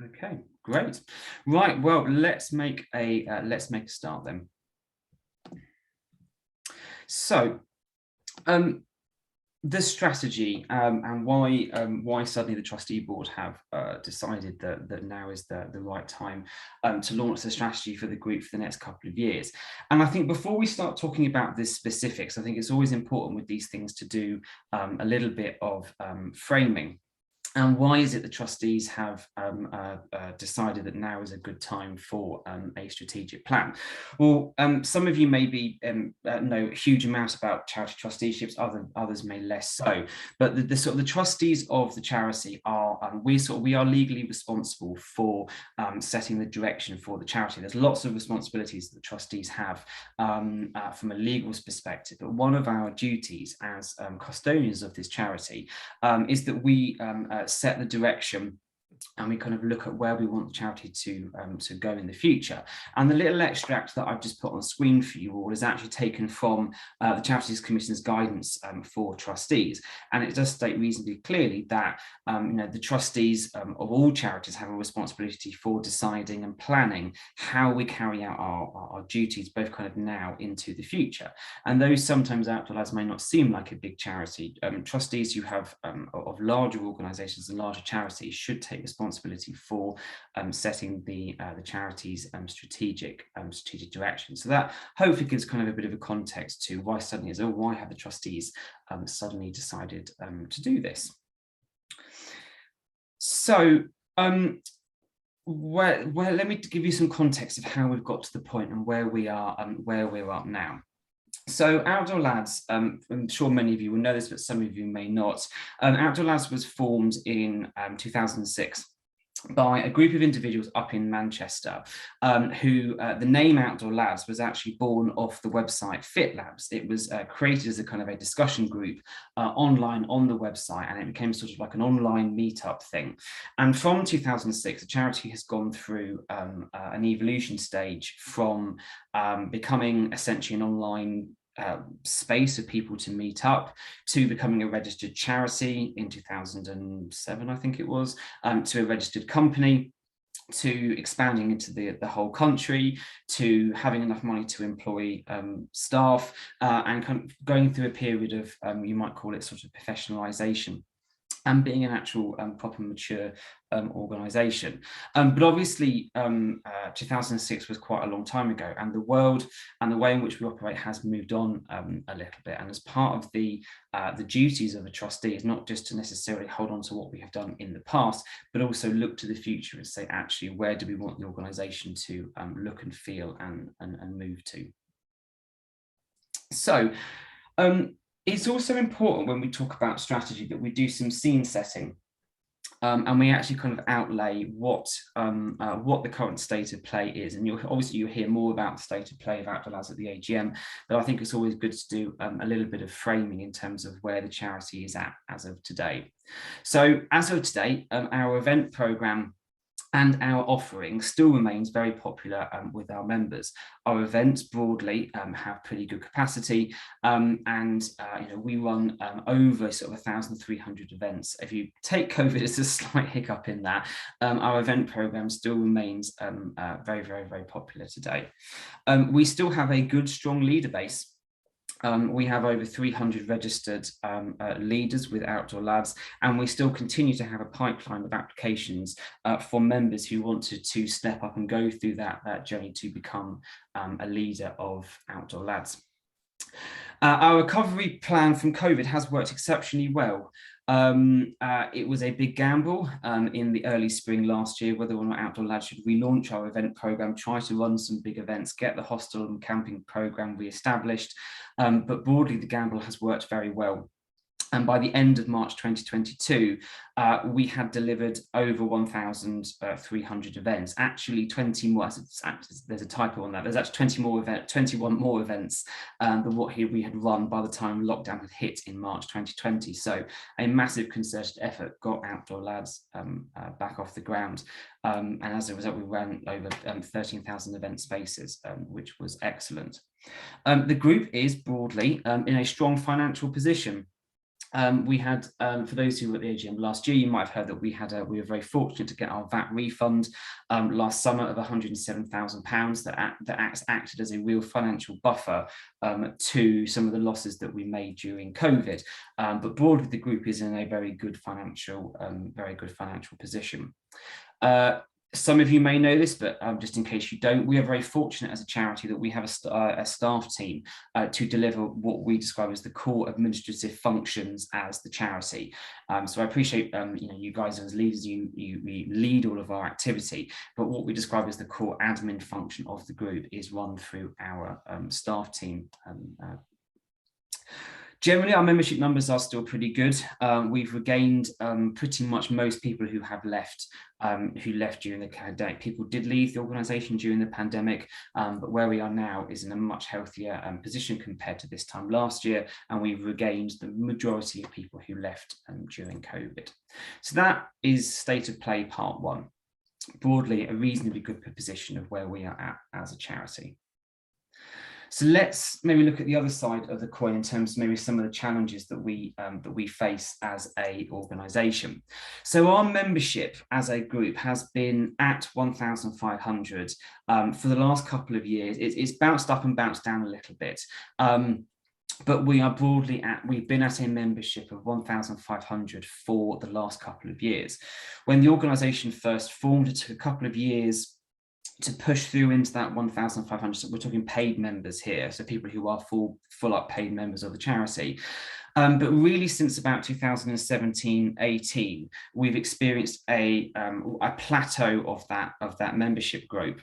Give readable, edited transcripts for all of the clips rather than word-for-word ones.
Okay, great. Right, well, let's make a start then. So, the strategy and why suddenly the trustee board have decided that now is the right time to launch the strategy for the group for the next couple of years. And I think before we start talking about the specifics, I think it's always important with these things to do a little bit of framing. And why is it the trustees have decided that now is a good time for a strategic plan? Well, some of you maybe know a huge amount about charity trusteeships, others may less so. But the sort of the trustees of the charity are we are legally responsible for setting the direction for the charity. There's lots of responsibilities that the trustees have from a legal perspective, but one of our duties as custodians of this charity is that we set the direction, and we kind of look at where we want the charity to go in the future. And the little extract that I've just put on screen for you all is actually taken from the Charities Commission's guidance for trustees. And it does state reasonably clearly that the trustees of all charities have a responsibility for deciding and planning how we carry out our duties, both kind of now into the future. And those sometimes OutdoorLads may not seem like a big charity. Trustees who have of larger organisations and larger charities should take responsibility for setting the charity's strategic direction. So that hopefully gives kind of a bit of a context to why suddenly why have the trustees suddenly decided to do this. So let me give you some context of how we've got to the point and where we are and where we're up now. So OutdoorLads, I'm sure many of you will know this, but some of you may not. OutdoorLads was formed in 2006 by a group of individuals up in Manchester who the name OutdoorLads was actually born off the website Fit Labs. It was created as a kind of a discussion group online on the website, and it became sort of like an online meetup thing. And from 2006, the charity has gone through an evolution stage from becoming essentially an online space of people to meet up, to becoming a registered charity in 2007, I think it was, to a registered company, to expanding into the whole country, to having enough money to employ staff, and kind of going through a period of, you might call it sort of professionalization, and being an actual proper mature organisation. But obviously 2006 was quite a long time ago, and the world and the way in which we operate has moved on a little bit. And as part of the duties of a trustee is not just to necessarily hold on to what we have done in the past, but also look to the future and say, actually, where do we want the organisation to look and feel and move to? So it's also important when we talk about strategy that we do some scene setting, and we actually kind of outlay what the current state of play is. And you'll hear more about the state of play of OutdoorLads at the AGM, but I think it's always good to do a little bit of framing in terms of where the charity is at as of today. So as of today, our event programme and our offering still remains very popular with our members. Our events broadly have pretty good capacity, and we run over sort of 1,300 events. If you take COVID as a slight hiccup in that, our event program still remains very, very, very popular today. We still have a good, strong leader base. We have over 300 registered leaders with OutdoorLads, and we still continue to have a pipeline of applications for members who wanted to step up and go through that journey to become a leader of OutdoorLads. Our recovery plan from COVID has worked exceptionally well. It was a big gamble in the early spring last year whether or not OutdoorLads should relaunch our event program, try to run some big events, get the hostel and camping program re-established, but broadly the gamble has worked very well. And by the end of March 2022, we had delivered over 1,300 events. Actually, 20 more. There's a typo on that. There's actually 21 more events than what we had run by the time lockdown had hit in March 2020. So a massive concerted effort got OutdoorLads back off the ground. And as a result, we ran over 13,000 event spaces, which was excellent. The group is broadly in a strong financial position. We had, for those who were at the AGM last year, you might have heard that we were very fortunate to get our VAT refund last summer of £107,000 that acted as a real financial buffer to some of the losses that we made during COVID. But broadly, the group is in a very good financial position. Some of you may know this, but just in case you don't, we are very fortunate as a charity that we have a staff team to deliver what we describe as the core administrative functions as the charity. So I appreciate you guys as leaders, you lead all of our activity, but what we describe as the core admin function of the group is run through our staff team. Generally, our membership numbers are still pretty good. We've regained pretty much most people who have left, who left during the pandemic. People did leave the organisation during the pandemic, but where we are now is in a much healthier position compared to this time last year, and we've regained the majority of people who left during COVID. So that is state of play part one. Broadly, a reasonably good position of where we are at as a charity. So let's maybe look at the other side of the coin in terms of maybe some of the challenges that we face as a organisation. So our membership as a group has been at 1,500 for the last couple of years. It's bounced up and bounced down a little bit. But we are broadly we've been at a membership of 1,500 for the last couple of years. When the organisation first formed, it took a couple of years to push through into that 1,500. So we're talking paid members here, so people who are full up paid members of the charity. But really, since about 2017-18, we've experienced a plateau of that membership group.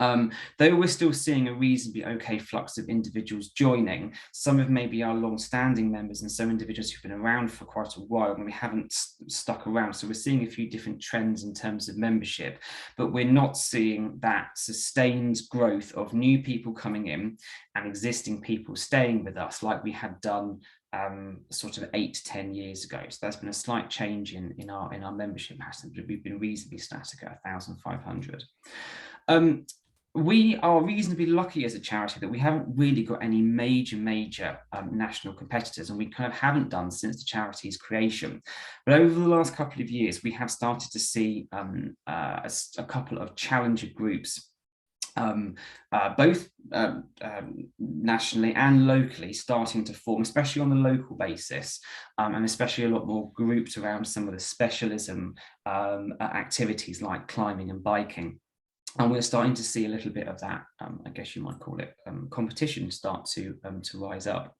Though we're still seeing a reasonably okay flux of individuals joining, some of maybe our long-standing members and some individuals who've been around for quite a while and we haven't stuck around. So we're seeing a few different trends in terms of membership, but we're not seeing that sustained growth of new people coming in and existing people staying with us like we had done sort of 8 to 10 years ago. So there's been a slight change in our membership pattern, but we've been reasonably static at 1,500. We are reasonably lucky as a charity that we haven't really got any major national competitors, and we kind of haven't done since the charity's creation. But over the last couple of years, we have started to see a couple of challenger groups, both nationally and locally, starting to form, especially on the local basis, and especially a lot more grouped around some of the specialism activities like climbing and biking. And we're starting to see a little bit of that, I guess you might call it, competition start to rise up.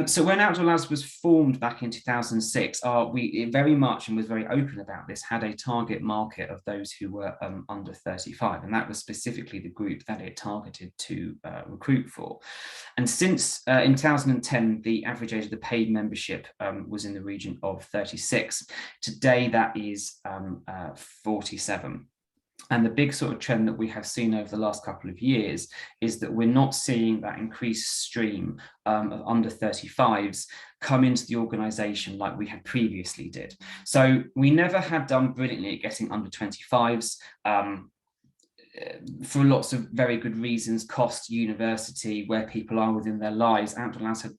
So when OutdoorLads was formed back in 2006, we very much, and was very open about this, had a target market of those who were under 35, and that was specifically the group that it targeted to recruit for. And since in 2010, the average age of the paid membership was in the region of 36. Today, that is 47. And the big sort of trend that we have seen over the last couple of years is that we're not seeing that increased stream of under 35s come into the organisation like we had previously did. So we never had done brilliantly at getting under 25s. For lots of very good reasons, cost, university, where people are within their lives, OutdoorLads had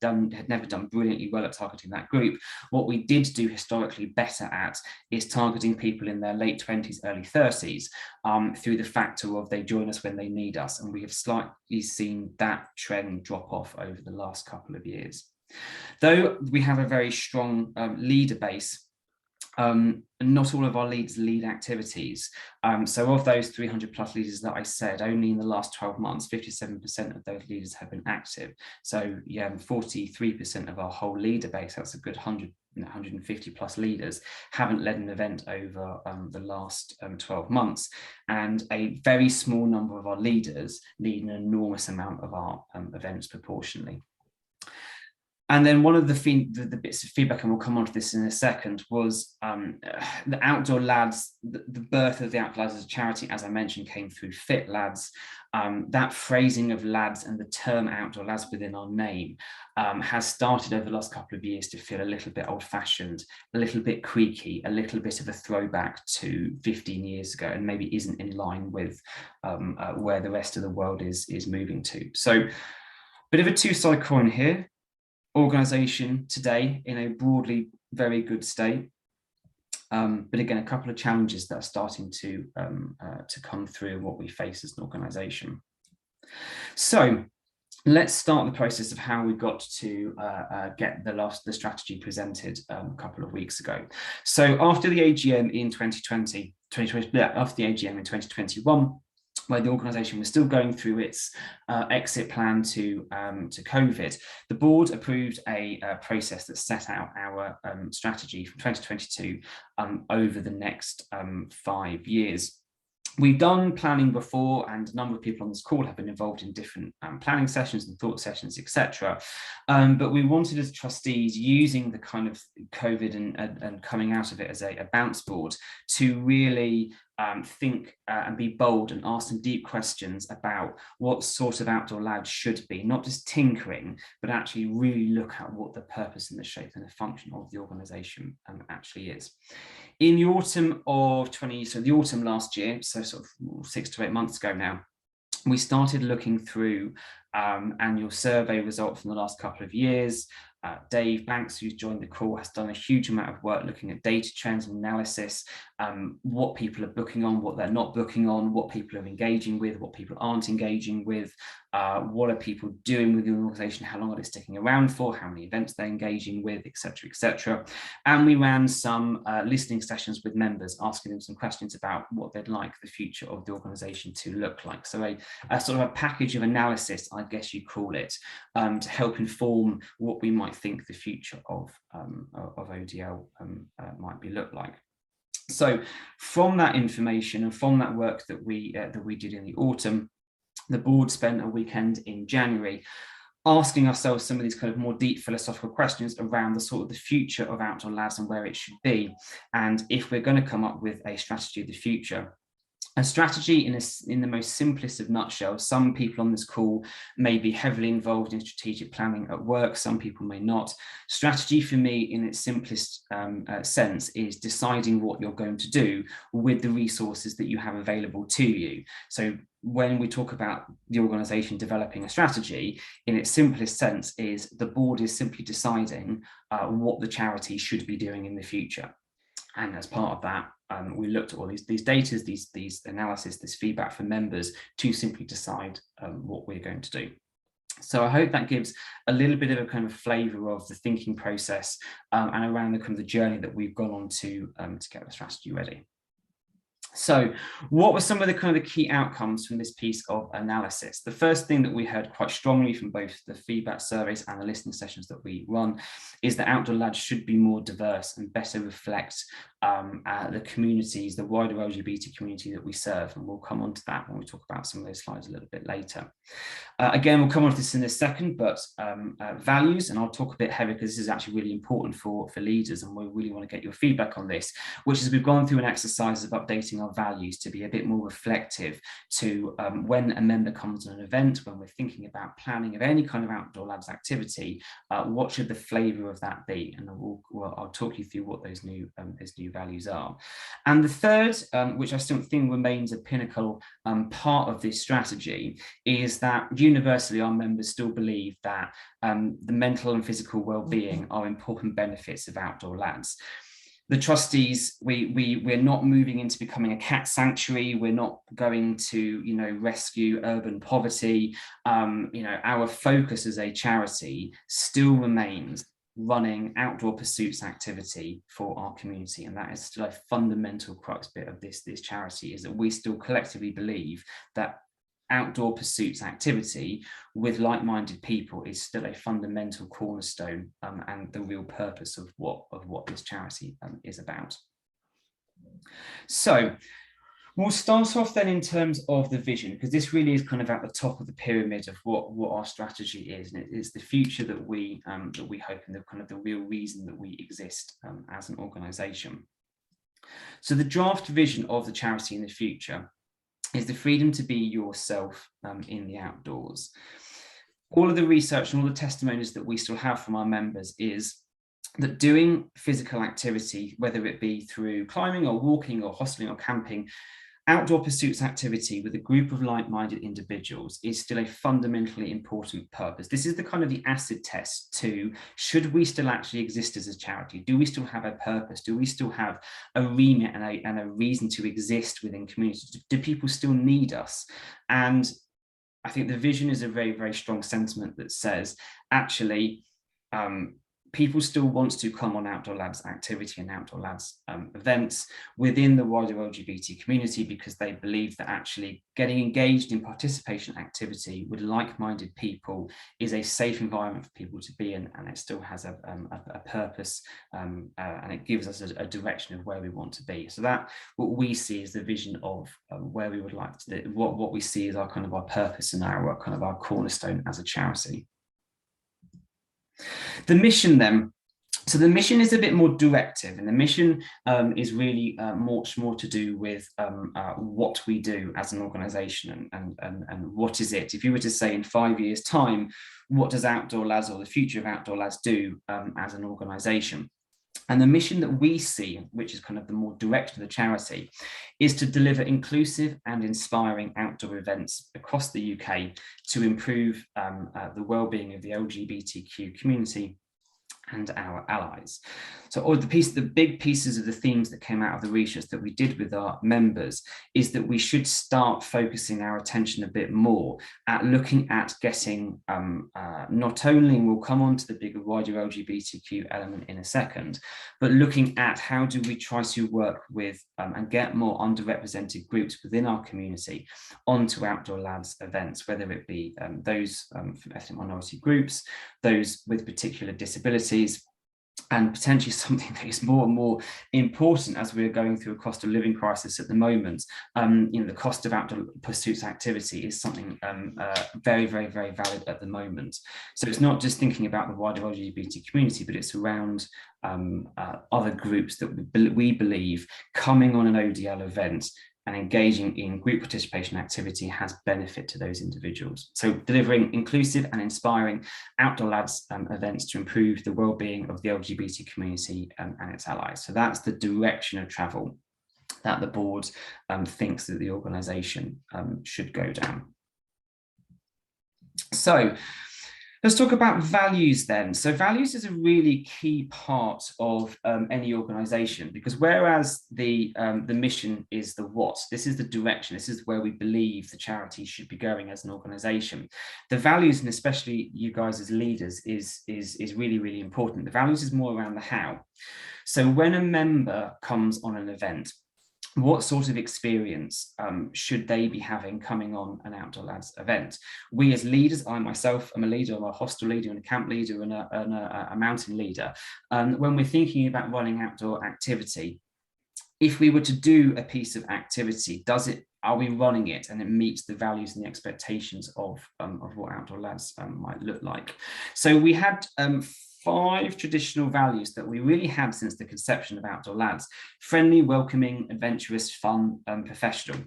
never done brilliantly well at targeting that group. What we did do historically better at is targeting people in their late 20s, early 30s, through the factor of they join us when they need us. And we have slightly seen that trend drop off over the last couple of years. Though we have a very strong leader base, not all of our leaders lead activities. So of those 300 plus leaders that I said, only in the last 12 months, 57% of those leaders have been active. So yeah, 43% of our whole leader base, that's a good 150 plus leaders, haven't led an event over the last 12 months. And a very small number of our leaders lead an enormous amount of our events proportionally. And then one of the bits of feedback, and we'll come on to this in a second, was the OutdoorLads, the birth of the OutdoorLads as a charity, as I mentioned, came through Fit Lads. That phrasing of lads and the term OutdoorLads within our name has started over the last couple of years to feel a little bit old-fashioned, a little bit creaky, a little bit of a throwback to 15 years ago, and maybe isn't in line with where the rest of the world is moving to. So, bit of a two-sided coin here. Organisation today in a broadly very good state. But again, a couple of challenges that are starting to come through what we face as an organisation. So let's start the process of how we got to get the strategy presented a couple of weeks ago. So after the AGM in 2020, after the AGM in 2021, where the organisation was still going through its exit plan to COVID, the board approved a process that set out our strategy from 2022 over the next 5 years. We've done planning before, and a number of people on this call have been involved in different planning sessions and thought sessions, etc. But we wanted, as trustees, using the kind of COVID and coming out of it as a bounce board, to really think and be bold and ask some deep questions about what sort of Outdoor Lads should be, not just tinkering, but actually really look at what the purpose and the shape and the function of the organisation actually is. In the autumn of the autumn last year, so sort of 6 to 8 months ago now, we started looking through annual survey results from the last couple of years. Dave Banks, who's joined the call, has done a huge amount of work looking at data trends and analysis, what people are booking on, what they're not booking on, what people are engaging with, what people aren't engaging with, what are people doing with the organisation, how long are they sticking around for, how many events they're engaging with, etc., etc. And we ran some listening sessions with members, asking them some questions about what they'd like the future of the organisation to look like. So a sort of a package of analysis, I guess you call it, to help inform what we might think the future of ODL might look like. So from that information and from that work that we did in the autumn, the board spent a weekend in January asking ourselves some of these kind of more deep philosophical questions around the sort of the future of Outdoor Lads and where it should be, and if we're going to come up with a strategy of the future. A strategy, in the most simplest of nutshells, some people on this call may be heavily involved in strategic planning at work, some people may not. Strategy for me, in its simplest sense, is deciding what you're going to do with the resources that you have available to you. So when we talk about the organisation developing a strategy, in its simplest sense, is the board is simply deciding what the charity should be doing in the future. And as part of that, we looked at all these data, these analysis, this feedback from members to simply decide what we're going to do. So I hope that gives a little bit of a kind of flavour of the thinking process and around the kind of the journey that we've gone on to get the strategy ready. So what were some of the kind of the key outcomes from this piece of analysis? The first thing that we heard quite strongly from both the feedback surveys and the listening sessions that we run is that Outdoor Lads should be more diverse and better reflect the communities, the wider LGBT community that we serve. And we'll come on to that when we talk about some of those slides a little bit later. Again, we'll come on to this in a second, but values, and I'll talk a bit heavy because this is actually really important for leaders, and we really want to get your feedback on this, which is we've gone through an exercise of updating our values to be a bit more reflective to when a member comes to an event, when we're thinking about planning of any kind of Outdoor Lads activity, what should the flavour of that be? And I'll talk you through what those new values are. And the third, which I still think remains a pinnacle part of this strategy, is that universally our members still believe that the mental and physical well-being are important benefits of Outdoor Lads. The trustees, we're not moving into becoming a cat sanctuary. We're not going to, rescue urban poverty. Our focus as a charity still remains running outdoor pursuits activity for our community, and that is still a fundamental crux bit of this charity, is that we still collectively believe that outdoor pursuits activity with like-minded people is still a fundamental cornerstone and the real purpose of what this charity is about. So we'll start off then in terms of the vision, because this really is kind of at the top of the pyramid of what our strategy is, and it is the future that we hope, and the kind of the real reason that we exist as an organisation. So the draft vision of the charity in the future is the freedom to be yourself in the outdoors. All of the research and all the testimonies that we still have from our members is that doing physical activity, whether it be through climbing or walking or hosteling or camping, outdoor pursuits activity with a group of like-minded individuals is still a fundamentally important purpose. This is the kind of the acid test to, should we still actually exist as a charity? Do we still have a purpose? Do we still have a remit and a reason to exist within communities? Do people still need us? And I think the vision is a very, very strong sentiment that says, actually, people still want to come on Outdoor Lads activity and Outdoor Lads events within the wider LGBT community, because they believe that actually getting engaged in participation activity with like-minded people is a safe environment for people to be in, and it still has a purpose, and it gives us a direction of where we want to be. So that what we see is the vision of where we would like to, what we see as our kind of our purpose and our kind of our cornerstone as a charity. The mission then, so the mission is a bit more directive, and the mission is really much more to do with what we do as an organisation and what is it. If you were to say in 5 years' time, what does Outdoor Lads or the future of Outdoor Lads do as an organisation? And the mission that we see, which is kind of the more direction of the charity, is to deliver inclusive and inspiring outdoor events across the UK to improve the well-being of the LGBTQ community and our allies. So all the big pieces of the themes that came out of the research that we did with our members is that we should start focusing our attention a bit more at looking at getting not only, and we'll come on to the bigger wider LGBTQ element in a second, but looking at how do we try to work with and get more underrepresented groups within our community onto Outdoor Lads events, whether it be those from ethnic minority groups, those with particular disabilities, and potentially something that is more and more important as we're going through a cost of living crisis at the moment. The cost of outdoor pursuits activity is something very, very, very valid at the moment. So it's not just thinking about the wider LGBT community, but it's around other groups that we believe coming on an ODL event and engaging in group participation activity has benefit to those individuals. So delivering inclusive and inspiring Outdoor Lads events to improve the well-being of the LGBT community and its allies. So that's the direction of travel that the board thinks that the organisation should go down. So let's talk about values then. So values is a really key part of any organisation, because whereas the mission is the what, this is the direction, this is where we believe the charity should be going as an organisation. The values, and especially you guys as leaders, is really, really important. The values is more around the how. So when a member comes on an event, what sort of experience should they be having coming on an Outdoor Lads event? We as leaders, I myself am a leader, I'm a hostel leader and a camp leader and a mountain leader. When we're thinking about running outdoor activity, if we were to do a piece of activity, are we running it and it meets the values and the expectations of what Outdoor Lads might look like? So we had 5 traditional values that we really had since the conception of Outdoor Lads: friendly, welcoming, adventurous, fun, and professional.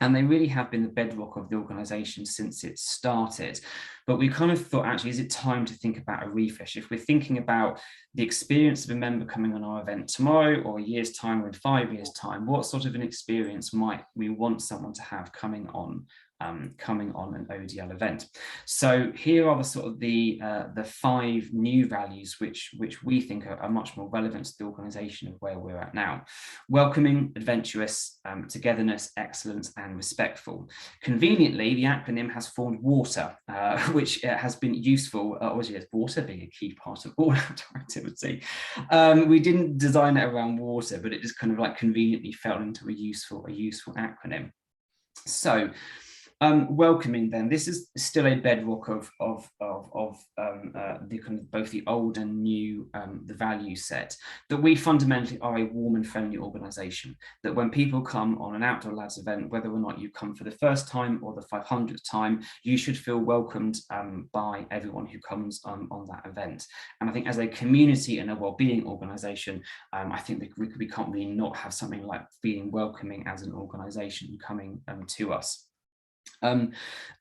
And they really have been the bedrock of the organisation since it started. But we kind of thought, actually, is it time to think about a refresh? If we're thinking about the experience of a member coming on our event tomorrow, or a year's time, or in 5 years' time, what sort of an experience might we want someone to have coming on an ODL event? So here are the sort of the 5 new values which we think are much more relevant to the organisation of where we're at now: welcoming, adventurous, togetherness, excellence, and respectful. Conveniently, the acronym has formed WATER, which has been useful. Obviously, as water being a key part of all outdoor activity, we didn't design it around water, but it just kind of like conveniently fell into a useful acronym. So welcoming then, this is still a bedrock of the kind of both the old and new the value set, that we fundamentally are a warm and friendly organisation, that when people come on an Outdoor Lads event, whether or not you come for the first time or the 500th time, you should feel welcomed by everyone who comes on that event. And I think as a community and a wellbeing organisation, I think that we can't really not have something like feeling welcoming as an organisation coming to us.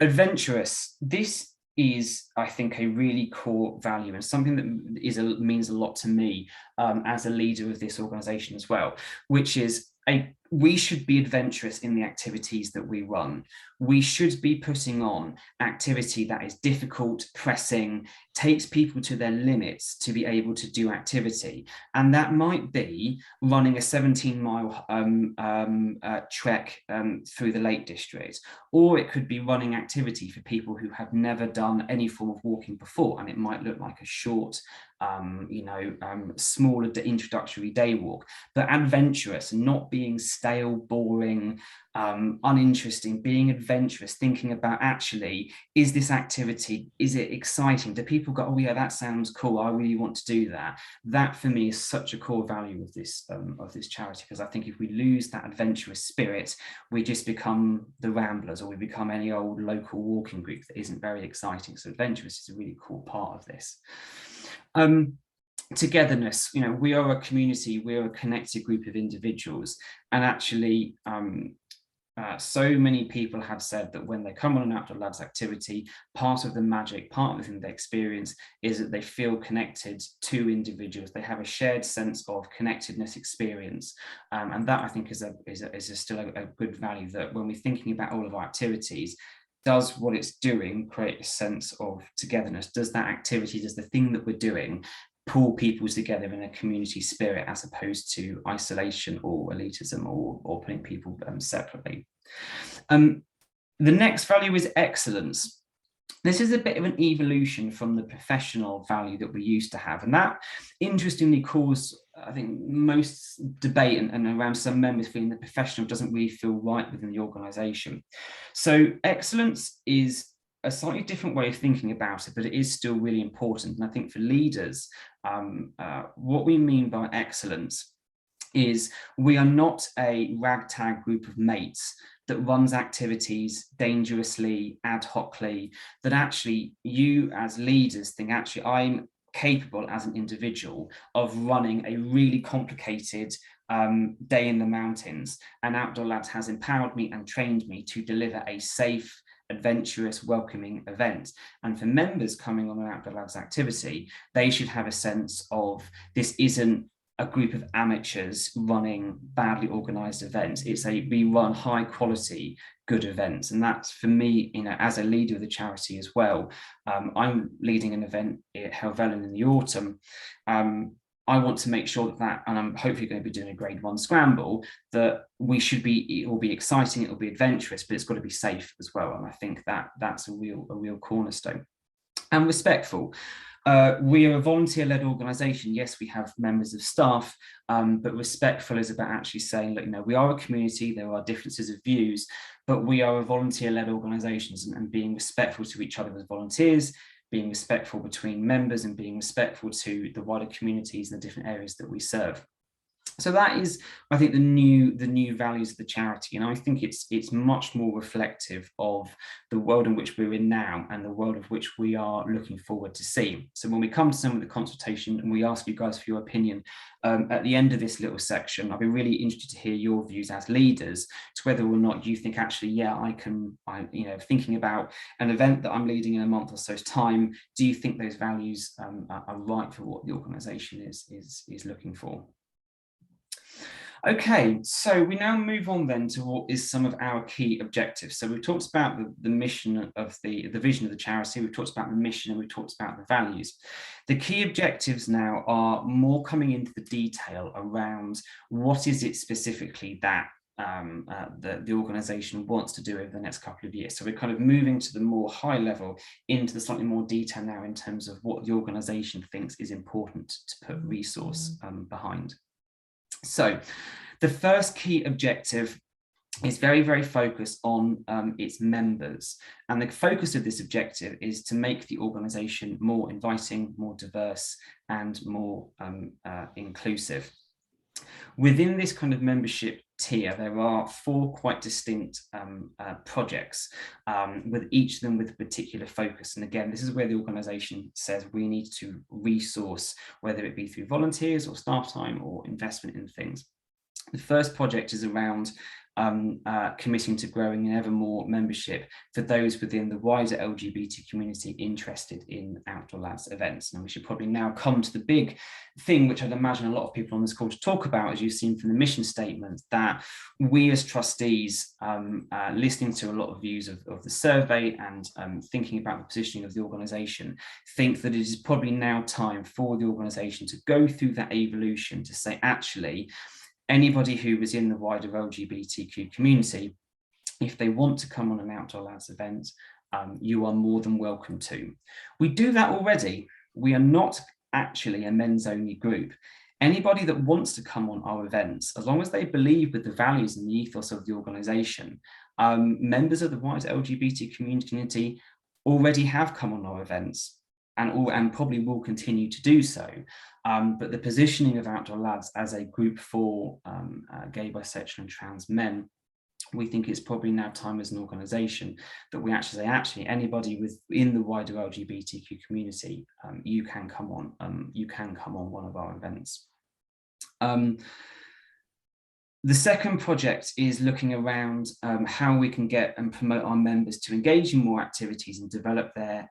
Adventurous, this is, I think, a really core value and something that means a lot to me as a leader of this organisation as well, which is we should be adventurous in the activities that we run. We should be putting on activity that is difficult, pressing, takes people to their limits to be able to do activity. And that might be running a 17-mile trek through the Lake District, or it could be running activity for people who have never done any form of walking before, and it might look like a short, smaller introductory day walk, but adventurous, not being stale, boring, uninteresting, being adventurous, thinking about, actually, is this activity, is it exciting? Do people go, oh yeah, that sounds cool, I really want to do that? That for me is such a core value of this charity, because I think if we lose that adventurous spirit, we just become the Ramblers, or we become any old local walking group that isn't very exciting. So adventurous is a really cool part of this. Togetherness, we are a community, we're a connected group of individuals, and actually so many people have said that when they come on an Outdoor Lads activity, part of the magic, part of the thing they experience is that they feel connected to individuals. They have a shared sense of connectedness experience, and that I think is still a good value, that when we're thinking about all of our activities, does what it's doing create a sense of togetherness? Does that activity, does the thing that we're doing pull people together in a community spirit, as opposed to isolation or elitism, or putting people separately? The next value is excellence. This is a bit of an evolution from the professional value that we used to have, and that interestingly caused, I think, most debate and around some members feeling that professional doesn't really feel right within the organisation. So excellence is a slightly different way of thinking about it, but it is still really important. And I think for leaders, what we mean by excellence is we are not a ragtag group of mates that runs activities dangerously, ad hocly, that actually you as leaders think, actually, I'm capable as an individual of running a really complicated day in the mountains, and Outdoor Lads has empowered me and trained me to deliver a safe, adventurous, welcoming event. And for members coming on an Outdoor Lads activity, they should have a sense of, this isn't a group of amateurs running badly organized events. We run high quality, good events. And that's, for me, as a leader of the charity as well, I'm leading an event at Helvellyn in the autumn. I want to make sure that, and I'm hopefully going to be doing a grade 1 scramble, that it will be exciting, it will be adventurous, but it's got to be safe as well. And I think that's a real cornerstone. And respectful. We are a volunteer-led organisation. Yes, we have members of staff, but respectful is about actually saying, look, we are a community, there are differences of views, but we are a volunteer-led organisation, and being respectful to each other as volunteers, being respectful between members, and being respectful to the wider communities and the different areas that we serve. So that is, I think, the new values of the charity, and I think it's much more reflective of the world in which we're in now, and the world of which we are looking forward to see. So when we come to some of the consultation and we ask you guys for your opinion at the end of this little section, I'll be really interested to hear your views as leaders to whether or not you think, actually, yeah, thinking about an event that I'm leading in a month or so's time, do you think those values are right for what the organisation is looking for? Okay, so we now move on then to what is some of our key objectives. So we've talked about the mission of the vision of the charity, we've talked about the mission, and we've talked about the values. The key objectives now are more coming into the detail around what is it specifically that the organisation wants to do over the next couple of years. So we're kind of moving to the more high level, into the slightly more detail now in terms of what the organisation thinks is important to put resource behind. So the first key objective is very, very focused on its members. And the focus of this objective is to make the organisation more inviting, more diverse, and more inclusive. Within this kind of membership tier, there are 4 quite distinct projects, with each of them with a particular focus. And again, this is where the organisation says we need to resource, whether it be through volunteers or staff time or investment in things. The first project is around committing to growing ever more membership for those within the wider LGBT community interested in Outdoor Lads events. And we should probably now come to the big thing, which I'd imagine a lot of people on this call to talk about, as you've seen from the mission statement, that we as trustees, listening to a lot of views of the survey and thinking about the positioning of the organisation, think that it is probably now time for the organisation to go through that evolution to say, actually, anybody who was in the wider LGBTQ community, if they want to come on an Outdoor Lads event, you are more than welcome to. We do that already. We are not actually a men's only group. Anybody that wants to come on our events, as long as they believe with the values and the ethos of the organisation, members of the wider LGBT community already have come on our events and probably will continue to do so. But the positioning of Outdoor Lads as a group for gay, bisexual and trans men, we think it's probably now time as an organisation that we actually say, actually, anybody within the wider LGBTQ community, you can come on one of our events. The second project is looking around how we can get and promote our members to engage in more activities and develop their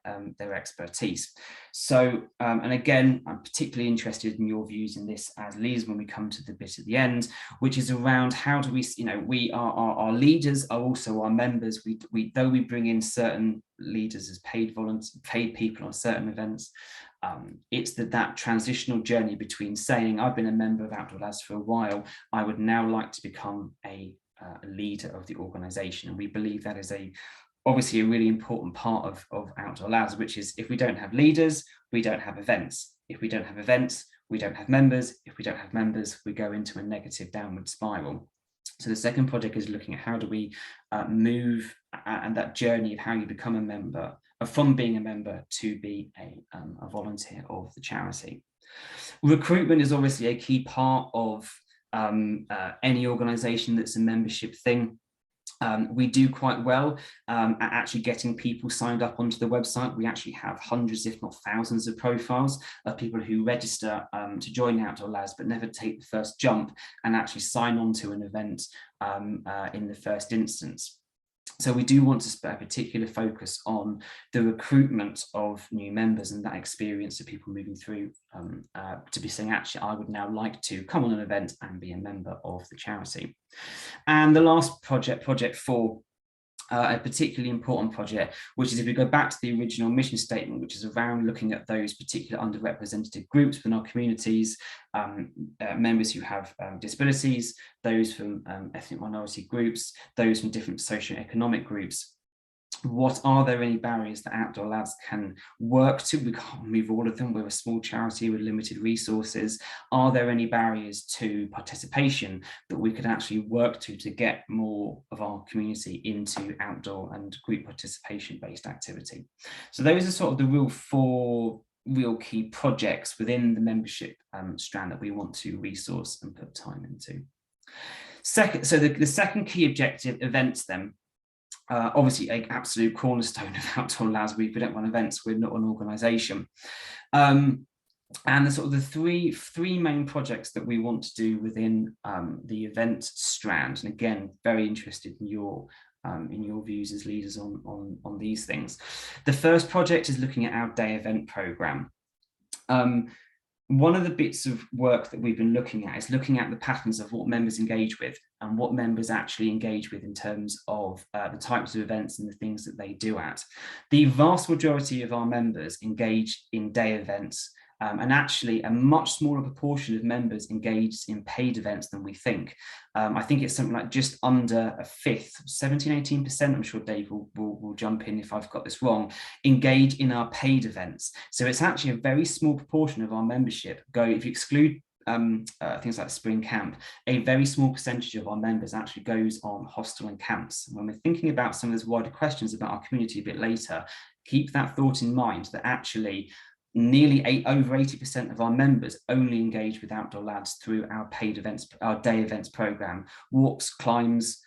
expertise. So, and again, I'm particularly interested in your views in this as leaders when we come to the bit at the end, which is around how do we, we are our leaders are also our members. Though we bring in certain leaders as paid people on certain events, it's that transitional journey between saying, I've been a member of Outdoor Lads for a while, I would now like to become a leader of the organisation. And we believe that is obviously a really important part of Outdoor Lads, which is, if we don't have leaders, we don't have events. If we don't have events, we don't have members. If we don't have members, we go into a negative downward spiral. So the second project is looking at how do we move and that journey of how you become a member, from being a member to be a volunteer of the charity. Recruitment is obviously a key part of any organisation that's a membership thing. We do quite well at actually getting people signed up onto the website. We actually have hundreds, if not thousands, of profiles of people who register to join Outdoor Lads but never take the first jump and actually sign on to an event in the first instance. So we do want to put a particular focus on the recruitment of new members and that experience of people moving through to be saying, actually, I would now like to come on an event and be a member of the charity. And the last project, project 4, a particularly important project, which is, if we go back to the original mission statement, which is around looking at those particular underrepresented groups within our communities, members who have disabilities, those from ethnic minority groups, those from different socioeconomic groups. What are there any barriers that Outdoor Lads can work to? We can't move all of them. We're a small charity with limited resources. Are there any barriers to participation that we could actually work to get more of our community into outdoor and group participation based activity? So those are sort of the 4 real key projects within the membership strand that we want to resource and put time into. So the second key objective, events then. Obviously, an absolute cornerstone of Outdoor Lads. We don't run events. We're not an organisation. And the sort of the three main projects that we want to do within the event strand. And again, very interested in your views as leaders on these things. The first project is looking at our day event programme. One of the bits of work that we've been looking at is looking at the patterns of what members engage with and what members actually engage with in terms of the types of events and the things that they do at. The vast majority of our members engage in day events, and actually a much smaller proportion of members engaged in paid events than we think. I think it's something like just under a fifth, 17–18%, I'm sure Dave will jump in if I've got this wrong, engage in our paid events. So it's actually a very small proportion of our membership if you exclude things like spring camp, a very small percentage of our members actually goes on hostel and camps. And when we're thinking about some of those wider questions about our community a bit later, keep that thought in mind, that actually nearly over 80% of our members only engage with Outdoor Lads through our paid events, our day events program, walks, climbs,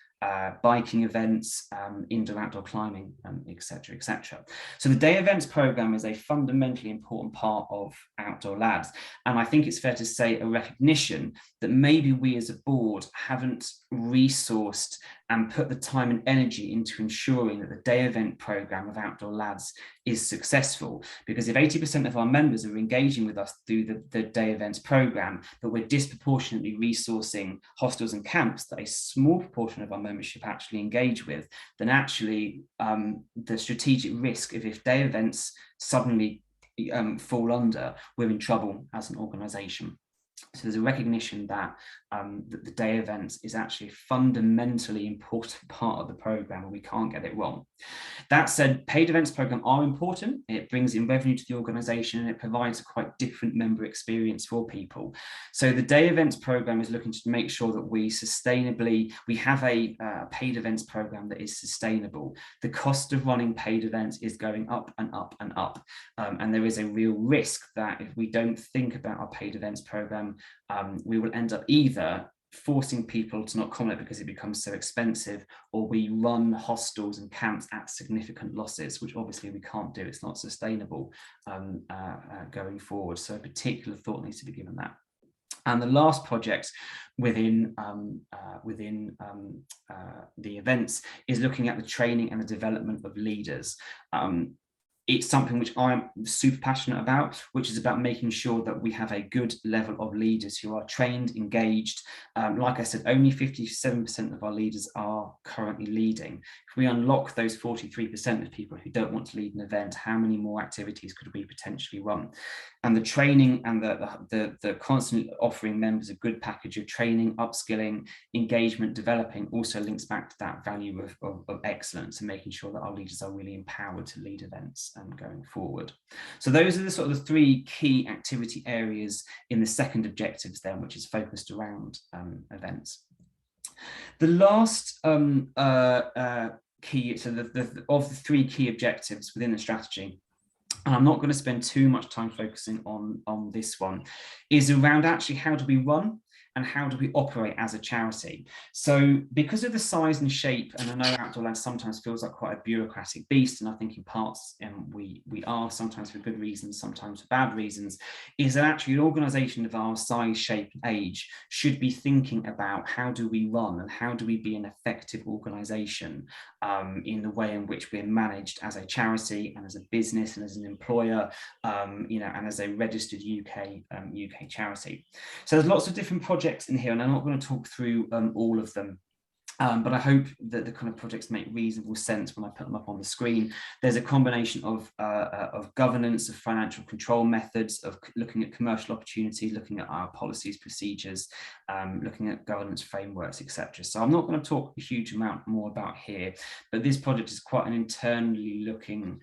biking events, indoor outdoor climbing, etc., etc. So the day events program is a fundamentally important part of Outdoor Lads, and I think it's fair to say a recognition that maybe we as a board haven't resourced and put the time and energy into ensuring that the day event program of Outdoor Lads is successful. Because if 80% of our members are engaging with us through the day events program, but we're disproportionately resourcing hostels and camps that a small proportion of our membership actually engage with, then actually the strategic risk of if day events suddenly fall under, we're in trouble as an organisation. So there's a recognition that the day events is actually a fundamentally important part of the program, and we can't get it wrong. That said, paid events program are important. It brings in revenue to the organization, and it provides a quite different member experience for people. So the day events program is looking to make sure that we have a paid events program that is sustainable. The cost of running paid events is going up and up and up. And there is a real risk that if we don't think about our paid events program, we will end up either forcing people to not come because it becomes so expensive, or we run hostels and camps at significant losses, which obviously we can't do. It's not sustainable going forward. So a particular thought needs to be given that. And the last project within the events is looking at the training and the development of leaders. It's something which I'm super passionate about, which is about making sure that we have a good level of leaders who are trained, engaged. Like I said, only 57% of our leaders are currently leading. If we unlock those 43% of people who don't want to lead an event, how many more activities could we potentially run? And the training and the constantly offering members a good package of training, upskilling, engagement, developing also links back to that value of excellence and making sure that our leaders are really empowered to lead events going forward. So those are the sort of the three key activity areas in the second objectives then, which is focused around events. The last key, so of the three key objectives within the strategy, and I'm not going to spend too much time focusing on this one, is around actually how do we run and how do we operate as a charity. So because of the size and shape, and I know Outdoor Lads sometimes feels like quite a bureaucratic beast, and I think in parts we are, sometimes for good reasons, sometimes for bad reasons, is that actually an organisation of our size, shape and age should be thinking about how do we run and how do we be an effective organisation in the way in which we're managed as a charity and as a business and as an employer, and as a registered UK charity. So there's lots of different projects in here, and I'm not going to talk through all of them. But I hope that the kind of projects make reasonable sense when I put them up on the screen. There's a combination of governance, of financial control methods, of looking at commercial opportunities, looking at our policies, procedures, looking at governance frameworks, etc. So I'm not going to talk a huge amount more about here, but this project is quite an internally looking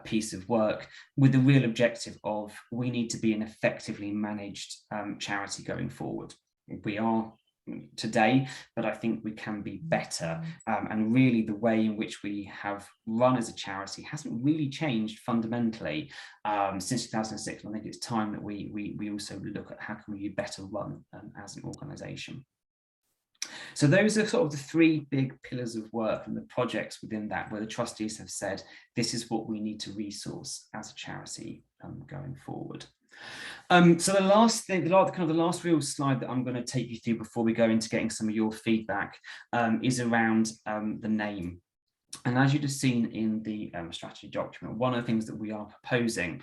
piece of work with the real objective of we need to be an effectively managed charity going forward. We are today, but I think we can be better. And really the way in which we have run as a charity hasn't really changed fundamentally since 2006. And I think it's time that we also look at how can we be better run as an organisation. So those are sort of the three big pillars of work and the projects within that, where the trustees have said, this is what we need to resource as a charity going forward. So the last thing, the last real slide that I'm going to take you through before we go into getting some of your feedback is around the name. And as you'd have seen in the strategy document, one of the things that we are proposing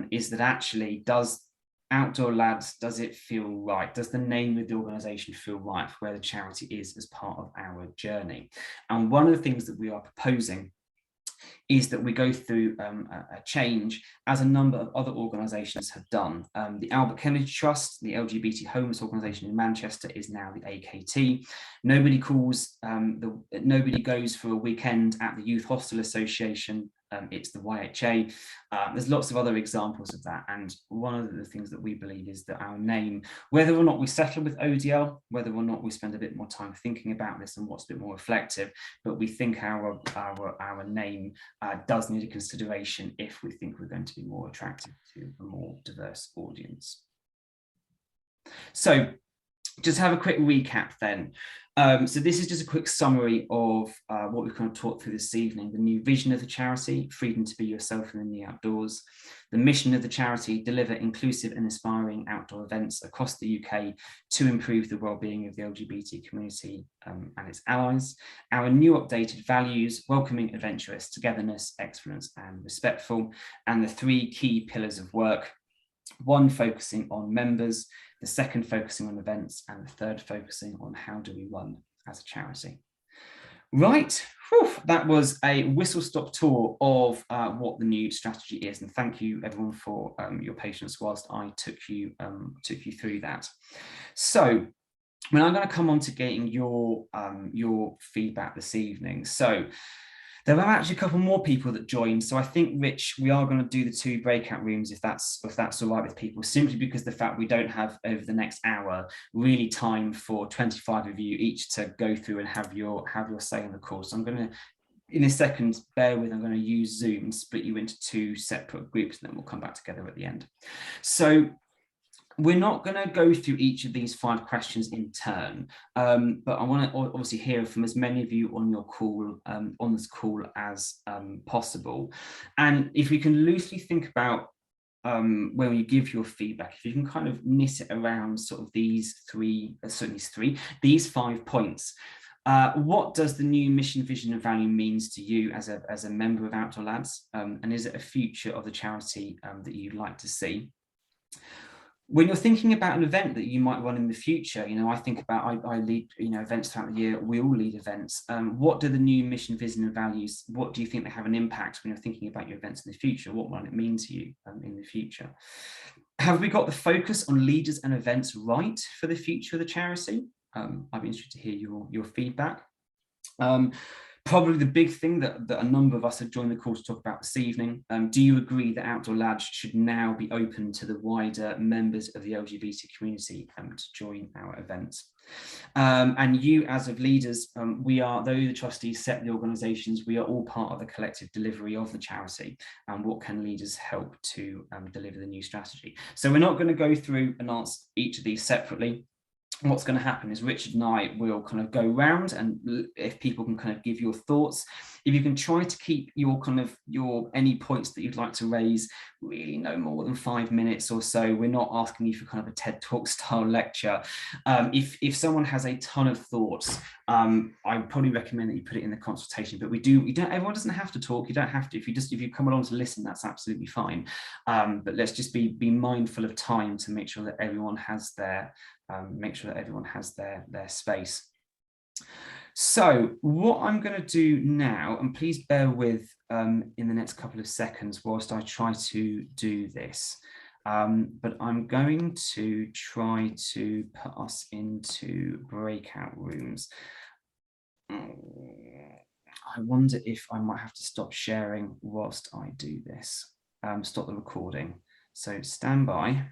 is that actually does Outdoor Lads, does it feel right? Does the name of the organisation feel right for where the charity is as part of our journey? And one of the things that we are proposing is that we go through a change, as a number of other organisations have done. The Albert Kennedy Trust, the LGBT homeless organisation in Manchester, is now the AKT. Nobody goes for a weekend at the Youth Hostel Association. It's the YHA. There's lots of other examples of that. And one of the things that we believe is that our name, whether or not we settle with ODL, whether or not we spend a bit more time thinking about this and what's a bit more reflective, but we think our name does need a consideration if we think we're going to be more attractive to a more diverse audience. So just have a quick recap then. So this is just a quick summary of what we've kind of talked through this evening. The new vision of the charity, freedom to be yourself in the outdoors. The mission of the charity, deliver inclusive and inspiring outdoor events across the UK to improve the well-being of the LGBT community and its allies. Our new updated values, welcoming, adventurous, togetherness, excellence and respectful. And the 3 key pillars of work. 1 focusing on members, the 2nd focusing on events, and the 3rd focusing on how do we run as a charity. Right, whew, that was a whistle-stop tour of what the new strategy is, and thank you everyone for your patience whilst I took you through that. So, when I'm going to come on to getting your feedback this evening. So, there are actually a couple more people that joined. So I think, Rich, we are going to do the 2 breakout rooms if that's all right with people, simply because the fact we don't have over the next hour really time for 25 of you each to go through and have your say on the course. So I'm going to, in a second, bear with, I'm going to use Zoom and split you into 2 separate groups, and then we'll come back together at the end. So we're not going to go through each of these 5 questions in turn, but I want to obviously hear from as many of you on your call, on this call as possible. And if we can loosely think about when you give your feedback, if you can kind of knit it around sort of these 5 points. What does the new mission, vision and value means to you as a member of Outdoor Lads? And is it a future of the charity that you'd like to see? When you're thinking about an event that you might run in the future, I think about, I lead, events throughout the year. We all lead events. What do the new mission, vision and values, what do you think they have an impact when you're thinking about your events in the future? What might it mean to you in the future? Have we got the focus on leaders and events right for the future of the charity? I'd be interested to hear your feedback. Probably the big thing that a number of us have joined the call to talk about this evening. Do you agree that Outdoor Lads should now be open to the wider members of the LGBT community to join our events? And you, as of leaders, we are, though the trustees set the organisations, we are all part of the collective delivery of the charity. And what can leaders help to deliver the new strategy? So we're not going to go through and answer each of these separately. What's going to happen is Richard and I will kind of go round, and if people can kind of give your thoughts, if you can try to keep your any points that you'd like to raise really no more than 5 minutes or so. We're not asking you for kind of a TED Talk style lecture. If someone has a ton of thoughts, I probably recommend that you put it in the consultation, but everyone doesn't have to talk. You don't have to. If you come along to listen, that's absolutely fine. But let's just be mindful of time to make sure that everyone has their space. So what I'm going to do now, and please bear with in the next couple of seconds whilst I try to do this, but I'm going to try to put us into breakout rooms. I wonder if I might have to stop sharing whilst I do this. Stop the recording. So stand by.